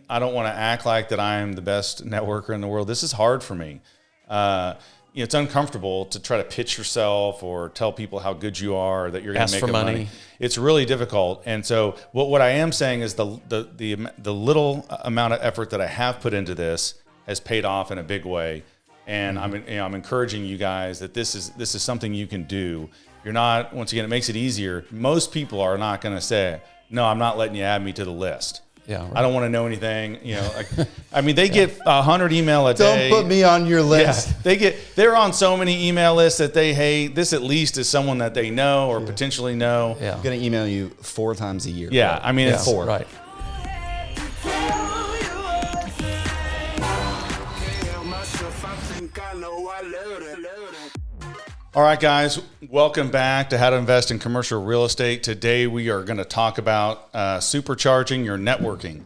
I don't want to act like that I am the best networker in the world. This is hard for me. It's uncomfortable to try to pitch yourself or tell people how good you are, that you're going to make money. It's really difficult. And so what I am saying is the little amount of effort that I have put into this has paid off in a big way. And I'm encouraging you guys that this is something you can do. You're not, once again, it makes it easier. Most people are not going to say, no, I'm not letting you add me to the list. Yeah, right. I don't want to know anything. They get 100 email a day. Don't put me on your list. Yeah, they're on so many email lists that they hate. This at least is someone that they know or potentially know. Yeah. I'm going to email you 4 times a year. Yeah, right? it's 4. Right. All right, guys, welcome back to How to Invest in Commercial Real Estate. Today, we are going to talk about supercharging your networking.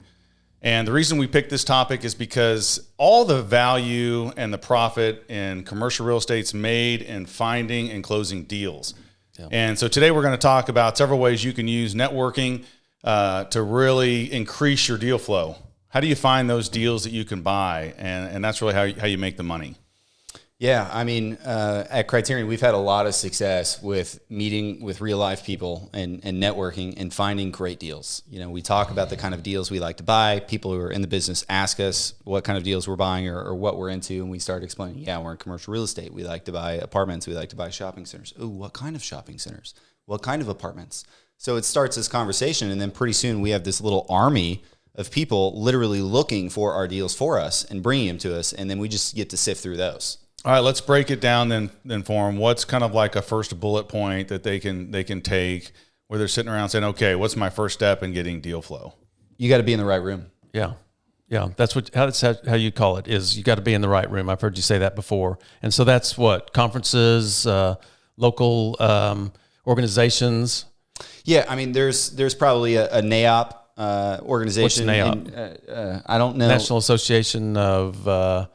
And the reason we picked this topic is because all the value and the profit in commercial real estate is made in finding and closing deals. Yeah. And so today, we're going to talk about several ways you can use networking to really increase your deal flow. How do you find those deals that you can buy? And that's really how you make the money. Yeah, at Criterion, we've had a lot of success with meeting with real life people and networking and finding great deals. We talk about the kind of deals we like to buy. People who are in the business ask us what kind of deals we're buying or what we're into, and we start explaining, we're in commercial real estate. We like to buy apartments. We like to buy shopping centers. Ooh, what kind of shopping centers? What kind of apartments? So it starts this conversation, and then pretty soon we have this little army of people literally looking for our deals for us and bringing them to us, and then we just get to sift through those. All right, let's break it down then for them. What's kind of like a first bullet point that they can take where they're sitting around saying, okay, what's my first step in getting deal flow? You got to be in the right room. Yeah. That's how you call it, is you got to be in the right room. I've heard you say that before. And so that's what, conferences, local organizations. Yeah, there's probably a NAIOP organization. What's NAIOP? I don't know. National Association of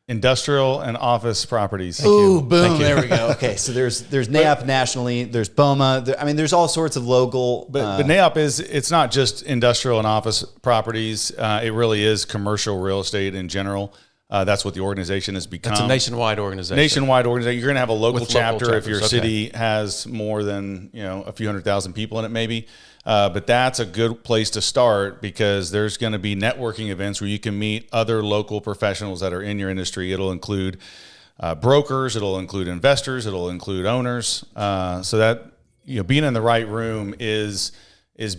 Industrial and Office Properties. Ooh, boom! There we go. Okay, so there's NAIOP nationally. There's BOMA. There's all sorts of local. But NAIOP it's not just industrial and office properties. It really is commercial real estate in general. That's what the organization has become. It's a nationwide organization. You're going to have a local chapter if your okay. city has more than a few 100,000 people in it, maybe. But that's a good place to start because there's going to be networking events where you can meet other local professionals that are in your industry. It'll include brokers, it'll include investors, it'll include owners. So that being in the right room is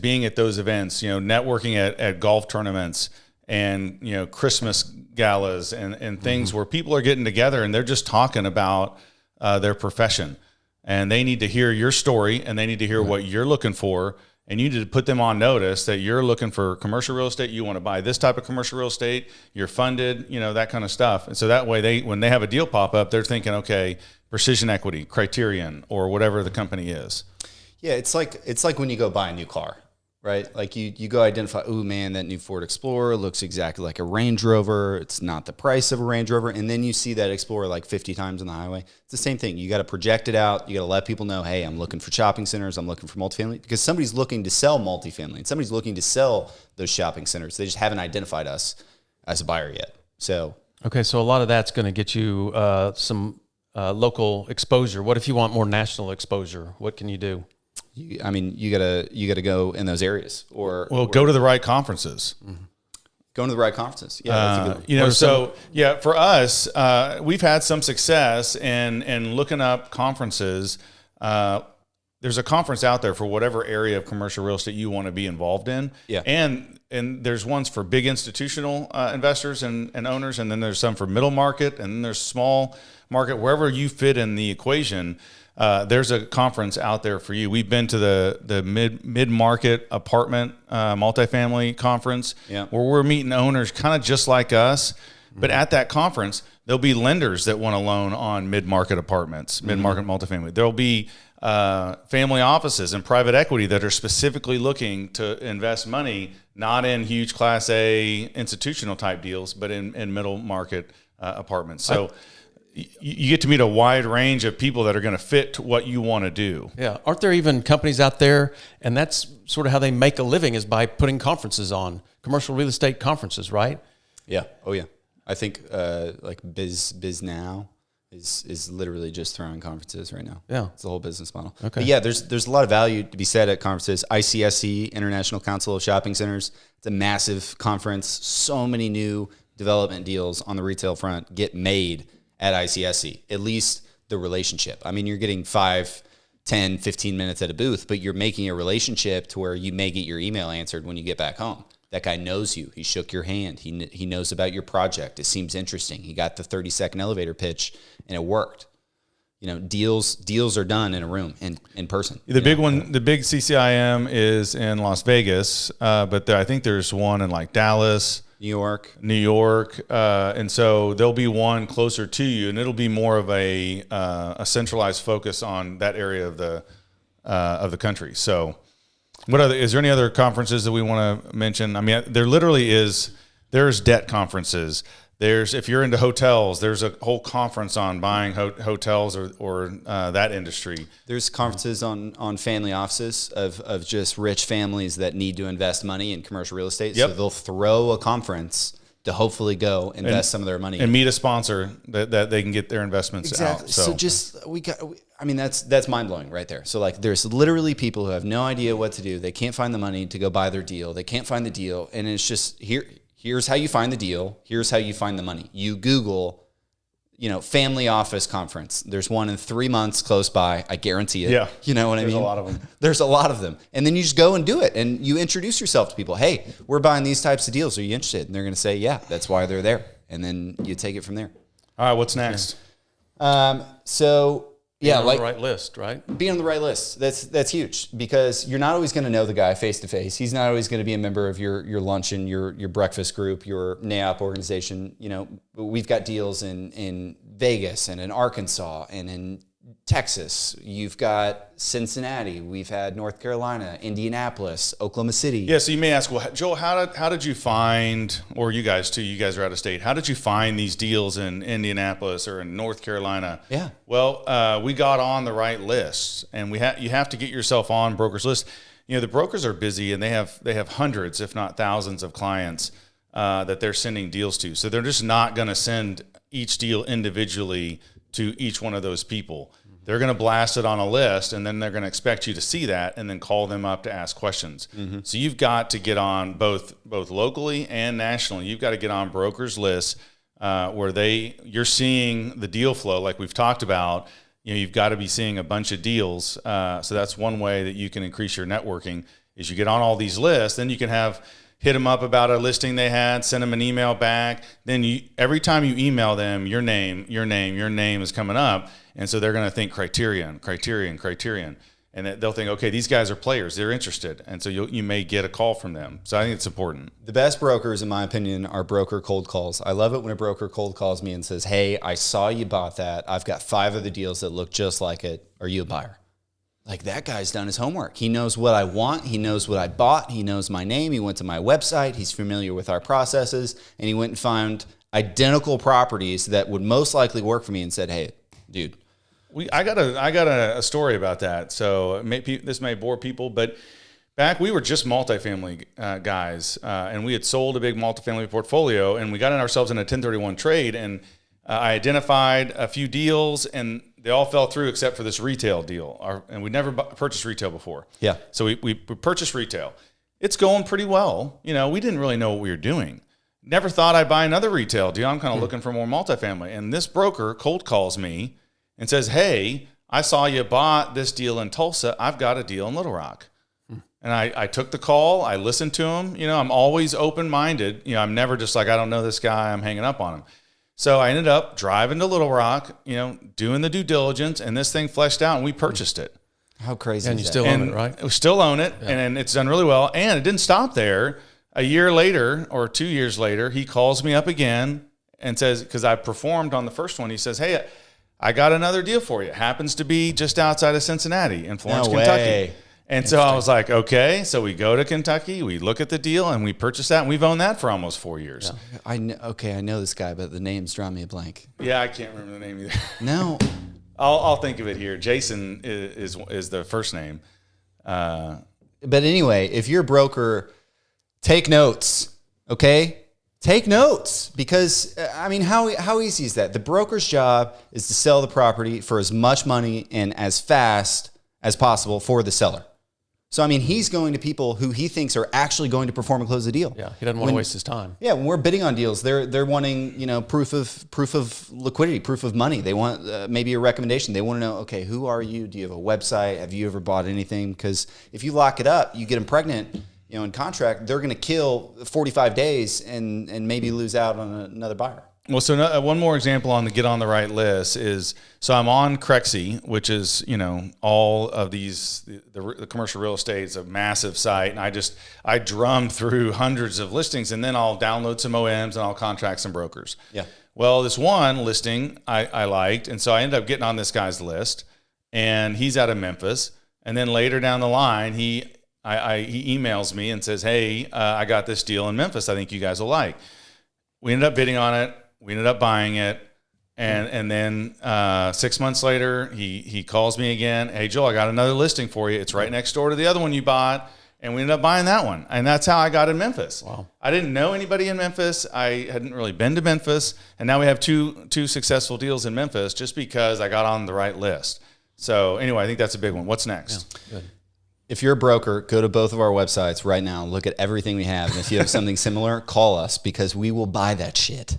being at those events. Networking at golf tournaments and Christmas galas and things where people are getting together and they're just talking about their profession, and they need to hear your story and they need to hear what you're looking for. And you need to put them on notice that you're looking for commercial real estate. You want to buy this type of commercial real estate. You're funded, that kind of stuff. And so that way, when they have a deal pop up, they're thinking, okay, Precision Equity, Criterion, or whatever the company is. Yeah, it's like when you go buy a new car, right? Like you go identify, oh man, that new Ford Explorer looks exactly like a Range Rover. It's not the price of a Range Rover. And then you see that Explorer like 50 times on the highway. It's the same thing. You got to project it out. You got to let people know, hey, I'm looking for shopping centers. I'm looking for multifamily, because somebody's looking to sell multifamily and somebody's looking to sell those shopping centers. They just haven't identified us as a buyer yet. So, okay. So a lot of that's going to get you some local exposure. What if you want more national exposure? What can you do? You gotta go in those areas, or go to the right conferences. Mm-hmm. Going to the right conferences. Yeah, for us, we've had some success in looking up conferences. There's a conference out there for whatever area of commercial real estate you want to be involved in. Yeah, and there's ones for big institutional investors and owners, and then there's some for middle market, and then there's small market. Wherever you fit in the equation. There's a conference out there for you. We've been to the mid-market apartment multifamily conference where we're meeting owners kind of just like us. But at that conference, there'll be lenders that want to loan on mid-market apartments, mid-market multifamily. There'll be family offices and private equity that are specifically looking to invest money, not in huge Class A institutional type deals, but in middle market apartments. So you get to meet a wide range of people that are going to fit to what you want to do. Yeah. Aren't there even companies out there, and that's sort of how they make a living, is by putting conferences on, commercial real estate conferences, right? Yeah. Oh yeah. I think like Biz Now is literally just throwing conferences right now. Yeah. It's the whole business model. Okay. But yeah, there's a lot of value to be said at conferences. ICSC, International Council of Shopping Centers, it's a massive conference. So many new development deals on the retail front get made at ICSC, at least the relationship. I mean, you're getting 5, 10, 15 minutes at a booth, but you're making a relationship to where you may get your email answered when you get back home. That guy knows you. He shook your hand. He knows about your project. It seems interesting. He got the 30-second elevator pitch, and it worked. You know, deals are done in a room, in person. The big one, the big CCIM is in Las Vegas, but I think there's one in like Dallas, New York, and so there'll be one closer to you, and it'll be more of a centralized focus on that area of the country. So, is there any other conferences that we want to mention? I mean, there's debt conferences. If you're into hotels, there's a whole conference on buying hotels or that industry. There's conferences on family offices of just rich families that need to invest money in commercial real estate. Yep. So they'll throw a conference to hopefully go invest some of their money and meet a sponsor that they can get their investments out. So that's mind blowing right there. So like there's literally people who have no idea what to do. They can't find the money to go buy their deal. They can't find the deal, and it's just here's how you find the deal. Here's how you find the money. You Google, family office conference. There's one in 3 months close by. I guarantee it. Yeah. You know what I mean? There's a lot of them. There's a lot of them. And then you just go and do it. And you introduce yourself to people. Hey, we're buying these types of deals. Are you interested? And they're going to say, yeah, that's why they're there. And then you take it from there. All right, what's next? Being on the right list, right? Being on the right list. That's huge, because you're not always going to know the guy face to face. He's not always going to be a member of your luncheon, your breakfast group, your NAOP organization. We've got deals in Vegas and in Arkansas and in Texas. You've got Cincinnati. We've had North Carolina, Indianapolis, Oklahoma City. Yeah, so you may ask, well, Joel, how did you find, or you guys too, you guys are out of state, how did you find these deals in Indianapolis or in North Carolina? Yeah. Well, we got on the right lists, and you have to get yourself on brokers' list. The brokers are busy, and they have hundreds, if not thousands, of clients that they're sending deals to. So they're just not going to send each deal individually to each one of those people. They're going to blast it on a list, and then they're going to expect you to see that and then call them up to ask questions. Mm-hmm. So you've got to get on both locally and nationally. You've got to get on brokers' lists where you're seeing the deal flow like we've talked about. You've got to be seeing a bunch of deals. So that's one way that you can increase your networking is you get on all these lists. Then you can hit them up about a listing they had, send them an email back. Then every time you email them, your name is coming up. And so they're going to think Criterion. And they'll think, okay, these guys are players. They're interested. And so you may get a call from them. So I think it's important. The best brokers, in my opinion, are broker cold calls. I love it when a broker cold calls me and says, hey, I saw you bought that. I've got 5 other deals that look just like it. Are you a buyer? Like, that guy's done his homework. He knows what I want. He knows what I bought. He knows my name. He went to my website. He's familiar with our processes. And he went and found identical properties that would most likely work for me and said, hey, dude. I got a story about that. So this may bore people, but back we were just multifamily guys, and we had sold a big multifamily portfolio, and we got ourselves in a 1031 trade, and I identified a few deals, and they all fell through except for this retail deal. And we'd never purchased retail before. Yeah. So we purchased retail. It's going pretty well. We didn't really know what we were doing. Never thought I'd buy another retail deal. I'm kind of looking for more multifamily. And this broker cold calls me and says, hey, I saw you bought this deal in Tulsa. I've got a deal in Little Rock. And I took the call. I listened to him. I'm always open-minded. I'm never just like, I don't know this guy. I'm hanging up on him. So I ended up driving to Little Rock, doing the due diligence, and this thing fleshed out, and we purchased it. How crazy and is you that? still own it, right? We still own it, yeah. And it's done really well. And it didn't stop there. A year later or 2 years later, he calls me up again and says, because I performed on the first one, he says, hey, I got another deal for you. It happens to be just outside of Cincinnati in Florence, Kentucky. And so I was like, okay, so we go to Kentucky, we look at the deal, and we purchase that, and we've owned that for almost 4 years. Yeah. I know this guy, but the name's drawing me a blank. Yeah, I can't remember the name either. No. I'll think of it here. Jason is the first name. But anyway, if you're a broker, take notes, okay? Take notes, because, I mean, how easy is that? The broker's job is to sell the property for as much money and as fast as possible for the seller. So, I mean, he's going to people who he thinks are actually going to perform and close the deal. Yeah, he doesn't want to waste his time. Yeah, when we're bidding on deals, they're wanting, proof of liquidity, proof of money. They want maybe a recommendation. They want to know, okay, who are you? Do you have a website? Have you ever bought anything? Because if you lock it up, you get them pregnant, in contract, they're going to kill 45 days and maybe lose out on another buyer. Well, so one more example on the get on the right list is, so I'm on Crexy, which is, all of these, the commercial real estate is a massive site. And I drum through hundreds of listings, and then I'll download some OMs and I'll contract some brokers. Yeah. Well, this one listing I liked. And so I ended up getting on this guy's list, and he's out of Memphis. And then later down the line, he emails me and says, hey, I got this deal in Memphis I think you guys will like. We ended up bidding on it. We ended up buying it. And then 6 months later, he calls me again. Hey, Joel, I got another listing for you. It's right next door to the other one you bought. And we ended up buying that one. And that's how I got in Memphis. Wow. I didn't know anybody in Memphis. I hadn't really been to Memphis. And now we have two successful deals in Memphis just because I got on the right list. So anyway, I think that's a big one. What's next? Yeah, good. If you're a broker, go to both of our websites right now. Look at everything we have. And if you have something similar, call us, because we will buy that shit.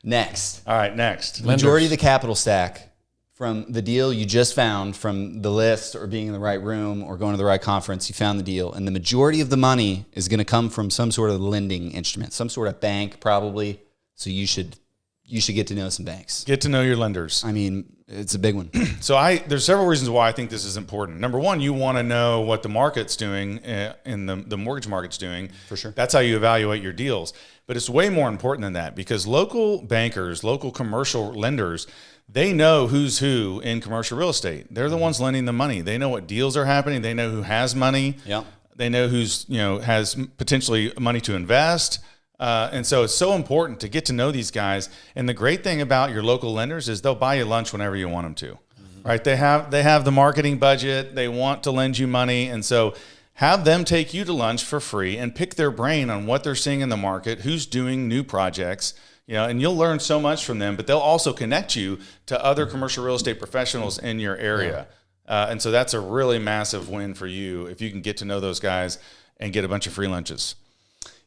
Next. All right, next. Majority of the capital stack from the deal you just found, from the list or being in the right room or going to the right conference, you found the deal. And the majority of the money is going to come from some sort of lending instrument, some sort of bank probably. So you should get to know some banks. Get to know your lenders. I mean, it's a big one. So there's several reasons why I think this is important. Number one, you want to know what the market's doing, and the mortgage market's doing. For sure. That's how you evaluate your deals. But it's way more important than that, because local bankers, local commercial lenders, they know who's who in commercial real estate. They're the ones lending the money. They know what deals are happening. They know who has money. Yeah. They know who's has potentially money to invest. And so it's so important to get to know these guys. And the great thing about your local lenders is they'll buy you lunch whenever you want them to, right? They have the marketing budget. They want to lend you money. And so have them take you to lunch for free and pick their brain on what they're seeing in the market, who's doing new projects, and you'll learn so much from them, but they'll also connect you to other commercial real estate professionals in your area. And so that's a really massive win for you if you can get to know those guys and get a bunch of free lunches.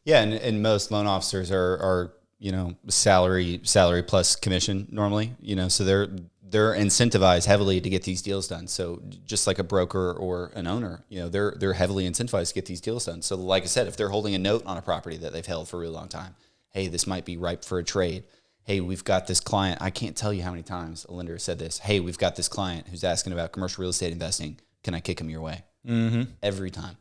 Yeah, and most loan officers are salary plus commission normally, so they're incentivized heavily to get these deals done. So just like a broker or an owner, they're heavily incentivized to get these deals done. So like I said, if they're holding a note on a property that they've held for a really long time, hey, this might be ripe for a trade. Hey, we've got this client. I can't tell you how many times a lender said this. Hey, we've got this client who's asking about commercial real estate investing. Can I kick him your way? Mm-hmm. Every time.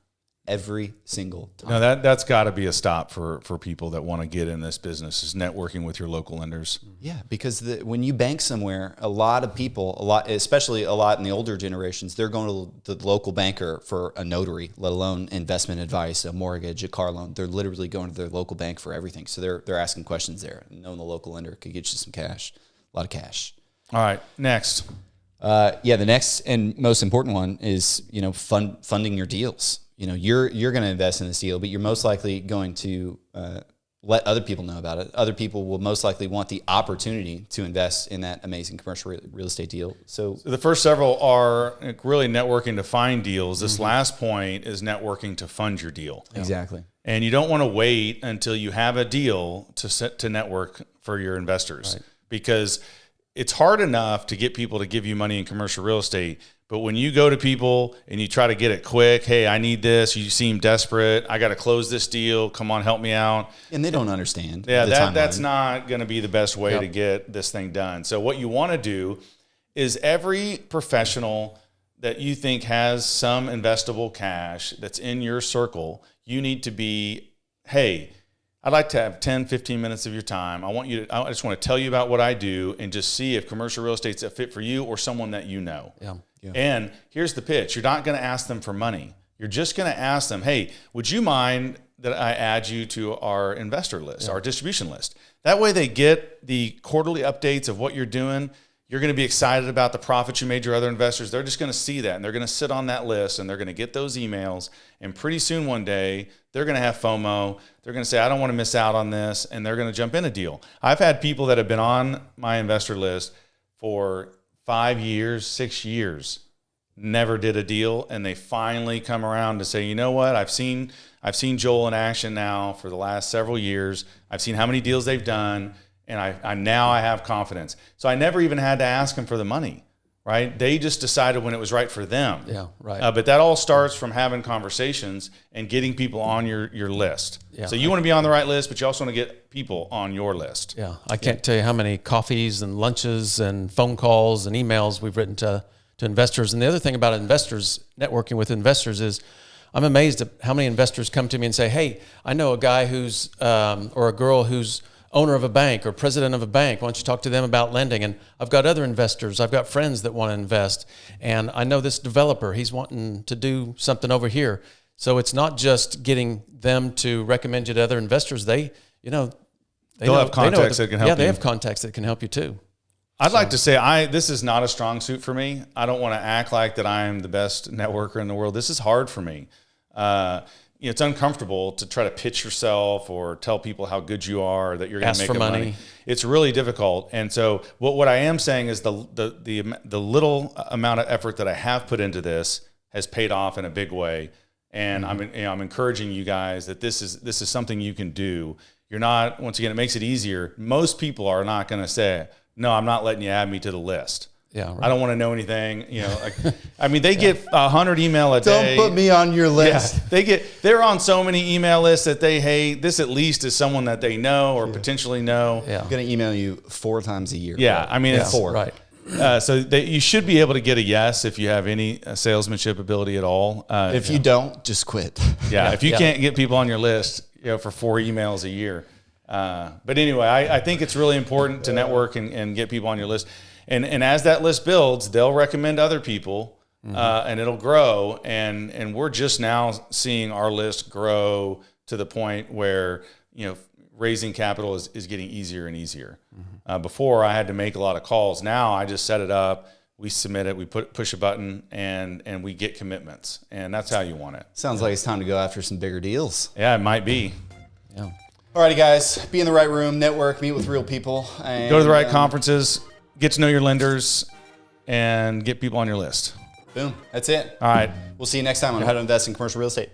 Every single time. No, that's got to be a stop for people that want to get in this business, is networking with your local lenders. Yeah, because when you bank somewhere, a lot of people, especially a lot in the older generations, they're going to the local banker for a notary, let alone investment advice, a mortgage, a car loan. They're literally going to their local bank for everything. So they're asking questions there. And knowing the local lender could get you some cash, a lot of cash. All right, next. The next and most important one is funding your deals. You're going to invest in this deal, but you're most likely going to let other people know about it. Other people will most likely want the opportunity to invest in that amazing commercial real estate deal. So the first several are really networking to find deals. This last point is networking to fund your deal. Exactly. And you don't want to wait until you have a deal to network for your investors, right? Because it's hard enough to get people to give you money in commercial real estate. But when you go to people and you try to get it quick, hey, I need this, you seem desperate, I got to close this deal, come on, help me out. And they don't understand. Yeah, that's not going to be the best way to get this thing done. So what you want to do is every professional that you think has some investable cash that's in your circle, you need to be, hey, I'd like to have 10, 15 minutes of your time. I just want to tell you about what I do and just see if commercial real estate's a fit for you or someone that you know. Yeah. And here's the pitch. You're not going to ask them for money. You're just going to ask them, hey, would you mind that I add you to our investor list, our distribution list? That way they get the quarterly updates of what you're doing. You're going to be excited about the profits you made your other investors. They're just going to see that, and they're going to sit on that list, and they're going to get those emails. And pretty soon one day, they're going to have FOMO. They're going to say, I don't want to miss out on this, and they're going to jump in a deal. I've had people that have been on my investor list for 5 years, 6 years, never did a deal, and they finally come around to say, you know what, I've seen Joel in action now for the last several years. I've seen how many deals they've done. And I have confidence. So I never even had to ask them for the money, right? They just decided when it was right for them. Yeah, right. But that all starts from having conversations and getting people on your list. Yeah. So you want to be on the right list, but you also want to get people on your list. Yeah, I can't tell you how many coffees and lunches and phone calls and emails we've written to investors. And the other thing about investors, networking with investors, is I'm amazed at how many investors come to me and say, hey, I know a guy who's, or a girl who's owner of a bank or president of a bank. Why don't you talk to them about lending? And I've got other investors. I've got friends that want to invest. And I know this developer, he's wanting to do something over here. So it's not just getting them to recommend you to other investors. They'll have contacts that can help you. Yeah, they have contacts that can help you too. I'd like to say this is not a strong suit for me. I don't want to act like that I'm the best networker in the world. This is hard for me. It's uncomfortable to try to pitch yourself or tell people how good you are, or that you're going to make money. It's really difficult. And so what I am saying is the little amount of effort that I have put into this has paid off in a big way. And I'm encouraging you guys that this is something you can do. You're not, once again, it makes it easier. Most people are not going to say, no, I'm not letting you add me to the list. Yeah, right. I don't want to know anything. They get 100 email a day. Don't put me on your list. Yeah, they're on so many email lists that they hate. This at least is someone that they know or potentially know. Yeah. I'm going to email you 4 times a year. Yeah, it's 4. Right. So you should be able to get a yes if you have any salesmanship ability at all. If you don't, just quit. Yeah, if you can't get people on your list, for 4 emails a year. But anyway, I think it's really important to network and get people on your list. And as that list builds, they'll recommend other people, and it'll grow. And we're just now seeing our list grow to the point where, raising capital is getting easier and easier. Before I had to make a lot of calls. Now I just set it up, we submit it, we push a button, and we get commitments. And that's how you want it. Sounds like it's time to go after some bigger deals. Yeah, it might be. Yeah. Alrighty, guys, be in the right room, network, meet with real people. And, go to the right conferences, get to know your lenders, and get people on your list. Boom. That's it. All right. We'll see you next time on How to Invest in Commercial Real Estate.